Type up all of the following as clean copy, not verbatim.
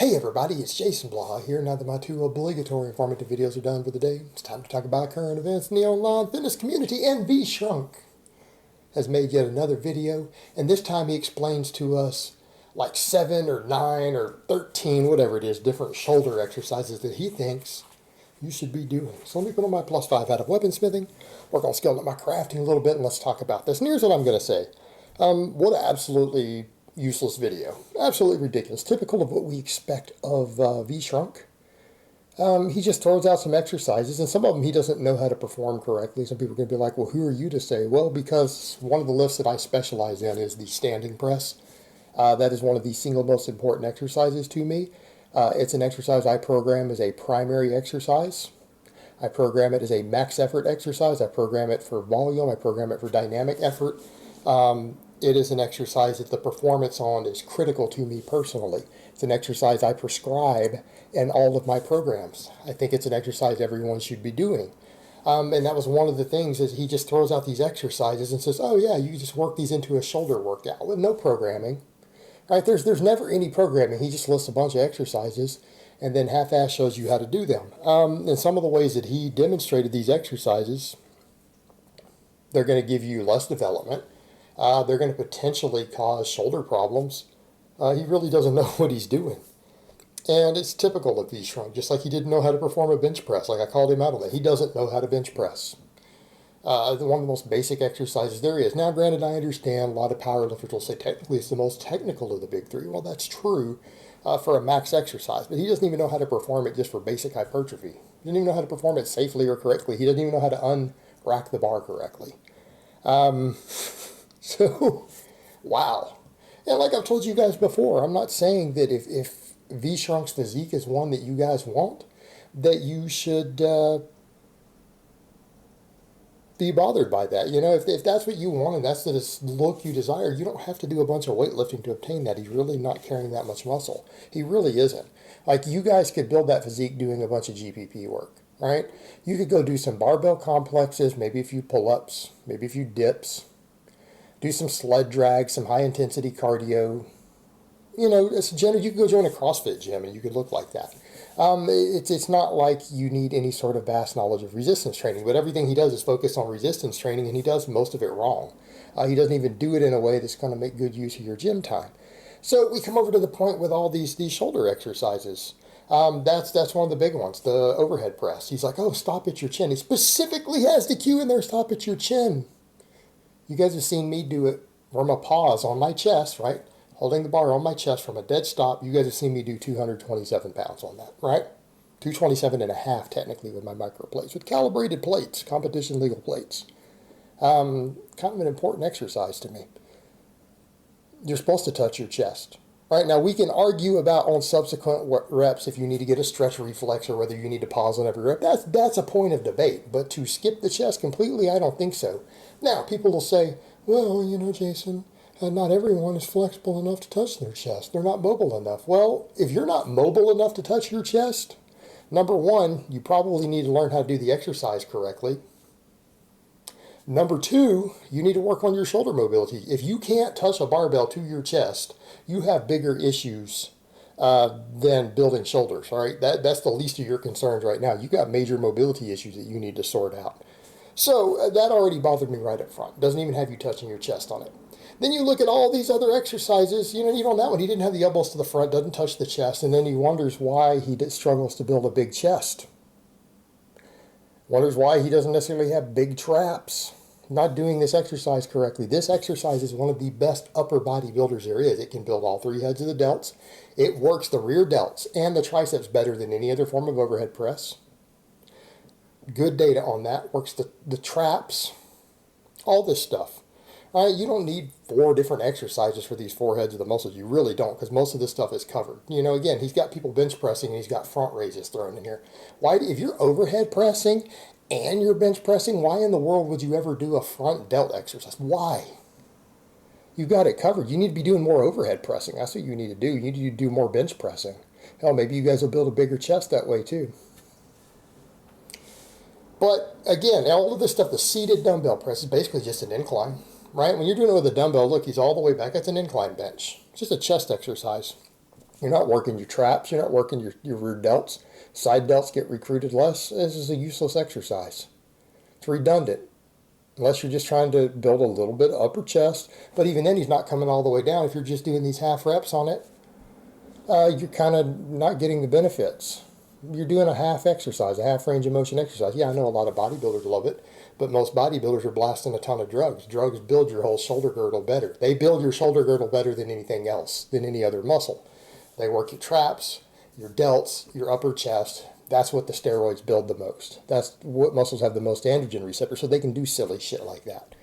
Hey everybody, it's Jason Blaha here. Now that my two obligatory informative videos are done for the day, it's time to talk about current events in the online fitness community. And VShrunk has made yet another video, and this time he explains to us like 7 or 9 or 13, whatever it is, different shoulder exercises that he thinks you should be doing. So let me put on my +5 out of weaponsmithing, work on scaling up my crafting a little bit, and let's talk about this. And here's what I'm going to say. What an absolutely useless video. Absolutely ridiculous. Typical of what we expect of VShrunk. He just throws out some exercises, and some of them he doesn't know how to perform correctly. Some people are going to be like, well, who are you to say? Well, because one of the lifts that I specialize in is the standing press. That is one of the single most important exercises to me. It's an exercise I program as a primary exercise. I program it as a max effort exercise. I program it for volume. I program it for dynamic effort. It is an exercise that the performance on is critical to me personally. It's an exercise I prescribe in all of my programs. I think it's an exercise everyone should be doing. And that was one of the things is he just throws out these exercises and says, oh yeah, you just work these into a shoulder workout with no programming. Right? There's never any programming. He just lists a bunch of exercises and then half-ass shows you how to do them. And some of the ways that he demonstrated these exercises, they're going to give you less development. They're going to potentially cause shoulder problems. He really doesn't know what he's doing. And it's typical of VShrunk, just like he didn't know how to perform a bench press. Like I called him out on that. He doesn't know how to bench press. One of the most basic exercises there is. Now, granted, I understand a lot of powerlifters will say technically it's the most technical of the big three. Well, that's true for a max exercise, but he doesn't even know how to perform it just for basic hypertrophy. He doesn't even know how to perform it safely or correctly. He doesn't even know how to unrack the bar correctly. So, wow. And like I've told you guys before, I'm not saying that if VShrunk's physique is one that you guys want, that you should be bothered by that. You know, if that's what you want and that's the look you desire, you don't have to do a bunch of weightlifting to obtain that. He's really not carrying that much muscle. He really isn't. Like, you guys could build that physique doing a bunch of GPP work, right? You could go do some barbell complexes, maybe a few pull-ups, maybe a few dips, do some sled drag, some high-intensity cardio. You know, you could go join a CrossFit gym and you could look like that. It's not like you need any sort of vast knowledge of resistance training, but everything he does is focused on resistance training, and he does most of it wrong. He doesn't even do it in a way that's going to make good use of your gym time. So we come over to the point with all these shoulder exercises. That's one of the big ones, the overhead press. He's like, oh, stop at your chin. He specifically has the cue in there, stop at your chin. You guys have seen me do it from a pause on my chest, right? Holding the bar on my chest from a dead stop. You guys have seen me do 227 pounds on that, right? 227 and a half technically with my micro plates, with calibrated plates, competition legal plates. Kind of an important exercise to me. You're supposed to touch your chest. Right, now we can argue about on subsequent reps if you need to get a stretch reflex or whether you need to pause on every rep. That's a point of debate. But to skip the chest completely, I don't think so. Now, people will say, well, you know, Jason, not everyone is flexible enough to touch their chest. They're not mobile enough. Well, if you're not mobile enough to touch your chest, number one, you probably need to learn how to do the exercise correctly. Number two, you need to work on your shoulder mobility. If you can't touch a barbell to your chest, you have bigger issues than building shoulders, all right? That's the least of your concerns right now. You got major mobility issues that you need to sort out. So that already bothered me right up front. Doesn't even have you touching your chest on it. Then you look at all these other exercises, you know, even on that one, he didn't have the elbows to the front, doesn't touch the chest, and then he wonders why he struggles to build a big chest. Wonders why he doesn't necessarily have big traps. Not doing this exercise correctly. This exercise is one of the best upper body builders there is. It can build all three heads of the delts. It works the rear delts and the triceps better than any other form of overhead press. Good data on that. Works the traps. All this stuff. All right, you don't need 4 different exercises for these 4 heads of the muscles. You really don't, because most of this stuff is covered. You know, again, he's got people bench pressing and he's got front raises thrown in here. Why, if you're overhead pressing and you're bench pressing, why in the world would you ever do a front delt exercise? Why? You've got it covered. You need to be doing more overhead pressing. That's what you need to do. You need to do more bench pressing. Hell, maybe you guys will build a bigger chest that way too. But again, all of this stuff, the seated dumbbell press is basically just an incline, right? When you're doing it with a dumbbell, look, he's all the way back. That's an incline bench. It's just a chest exercise. You're not working your traps. You're not working your rear delts. Side delts get recruited less. This is a useless exercise. It's redundant. Unless you're just trying to build a little bit of upper chest. But even then, he's not coming all the way down. If you're just doing these half reps on it, you're kind of not getting the benefits. You're doing a half exercise, a half range of motion exercise. Yeah, I know a lot of bodybuilders love it, but most bodybuilders are blasting a ton of drugs. Drugs build your whole shoulder girdle better. They build your shoulder girdle better than anything else, than any other muscle. They work your traps, your delts, your upper chest. That's what the steroids build the most. That's what muscles have the most androgen receptors, so they can do silly shit like that.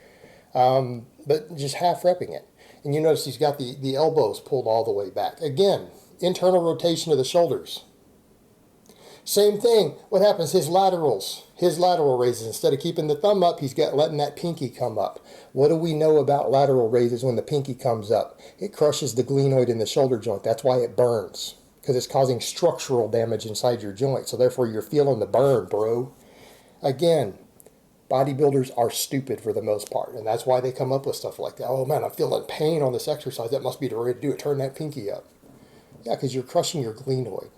But just half repping it. And you notice he's got the elbows pulled all the way back. Again, internal rotation of the shoulders. Same thing. What happens? His lateral raises. Instead of keeping the thumb up, he's letting that pinky come up. What do we know about lateral raises when the pinky comes up? It crushes the glenoid in the shoulder joint. That's why it burns, because it's causing structural damage inside your joint. So therefore, you're feeling the burn, bro. Again, bodybuilders are stupid for the most part, and that's why they come up with stuff like that. Oh man, I'm feeling pain on this exercise. That must be the way to do it. Turn that pinky up. Yeah, because you're crushing your glenoid.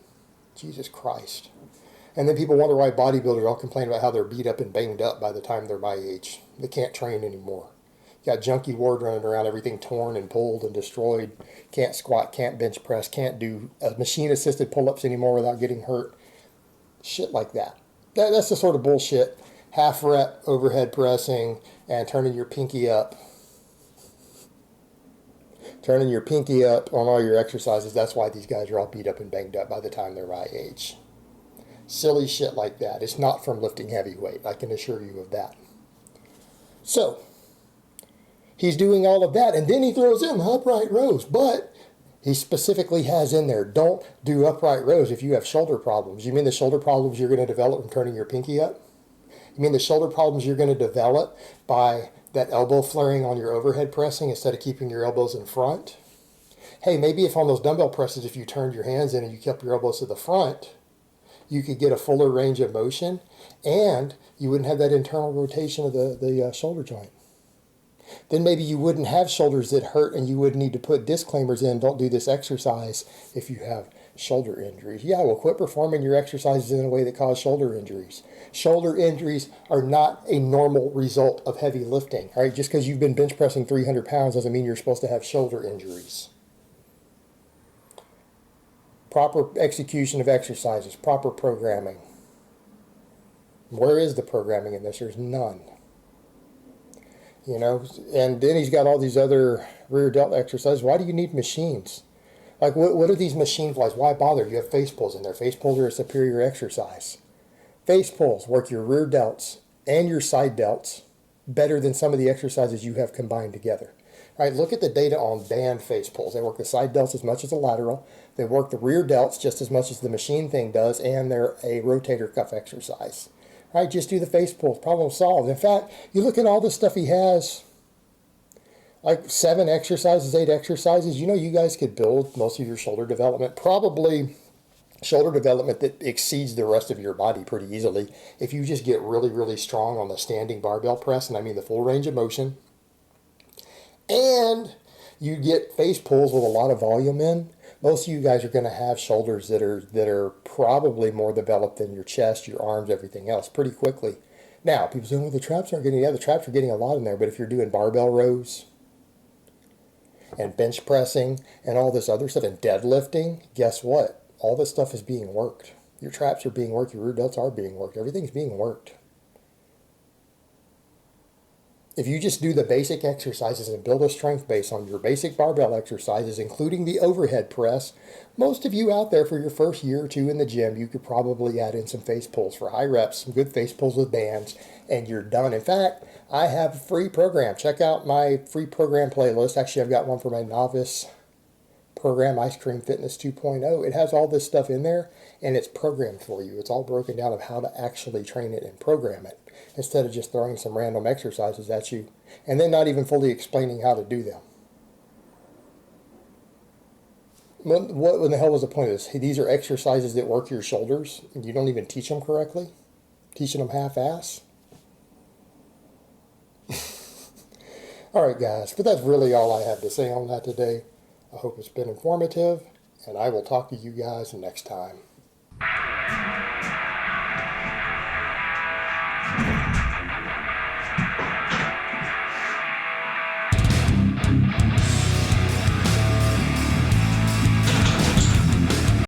Jesus Christ. And then people wonder why bodybuilders all complain about how they're beat up and banged up by the time they're my age. They can't train anymore. You got Junkie Ward running around, everything torn and pulled and destroyed. Can't squat, can't bench press, can't do machine-assisted pull-ups anymore without getting hurt. Shit like that. That's the sort of bullshit. Half rep overhead pressing and turning your pinky up. Turning your pinky up on all your exercises. That's why these guys are all beat up and banged up by the time they're my age. Silly shit like that. It's not from lifting heavy weight. I can assure you of that. So, he's doing all of that, and then he throws in the upright rows. But he specifically has in there, don't do upright rows if you have shoulder problems. You mean the shoulder problems you're going to develop from turning your pinky up? You mean the shoulder problems you're going to develop by that elbow flaring on your overhead pressing instead of keeping your elbows in front? Hey, maybe if on those dumbbell presses, if you turned your hands in and you kept your elbows to the front, you could get a fuller range of motion, and you wouldn't have that internal rotation of the shoulder joint. Then maybe you wouldn't have shoulders that hurt, and you would need to put disclaimers in, don't do this exercise if you have shoulder injuries. Yeah, well, quit performing your exercises in a way that cause shoulder injuries. Shoulder injuries are not a normal result of heavy lifting. All right, just because you've been bench pressing 300 pounds doesn't mean you're supposed to have shoulder injuries. Proper execution of exercises, proper programming. Where is the programming in this? There's none. You know, and then he's got all these other rear delt exercises. Why do you need machines? Like, what are these machine flies? Why bother? You have face pulls in there. Face pulls are a superior exercise. Face pulls work your rear delts and your side delts better than some of the exercises you have combined together. All right, look at the data on band face pulls. They work the side delts as much as the lateral. They work the rear delts just as much as the machine thing does, and they're a rotator cuff exercise. All right, just do the face pulls. Problem solved. In fact, you look at all the stuff he has, like 7 exercises, 8 exercises. You know, you guys could build most of your shoulder development, probably shoulder development that exceeds the rest of your body pretty easily if you just get really, really strong on the standing barbell press, and I mean the full range of motion. And you get face pulls with a lot of volume in. Most of you guys are going to have shoulders that are probably more developed than your chest, your arms, everything else pretty quickly. Now, people say, well, the traps aren't getting, yeah, the traps are getting a lot in there, but if you're doing barbell rows and bench pressing and all this other stuff and deadlifting, guess what? All this stuff is being worked. Your traps are being worked, your rear delts are being worked, everything's being worked. If you just do the basic exercises and build a strength base on your basic barbell exercises, including the overhead press, most of you out there for your first year or two in the gym, you could probably add in some face pulls for high reps, some good face pulls with bands, and you're done. In fact, I have a free program. Check out my free program playlist. Actually, I've got one for my novice program, Ice Cream Fitness 2.0. It has all this stuff in there, and it's programmed for you. It's all broken down of how to actually train it and program it, instead of just throwing some random exercises at you and then not even fully explaining how to do them. What in the hell was the point of this? These are exercises that work your shoulders, and you don't even teach them correctly? Teaching them half-ass? All right, guys, but that's really all I have to say on that today. I hope it's been informative, and I will talk to you guys next time.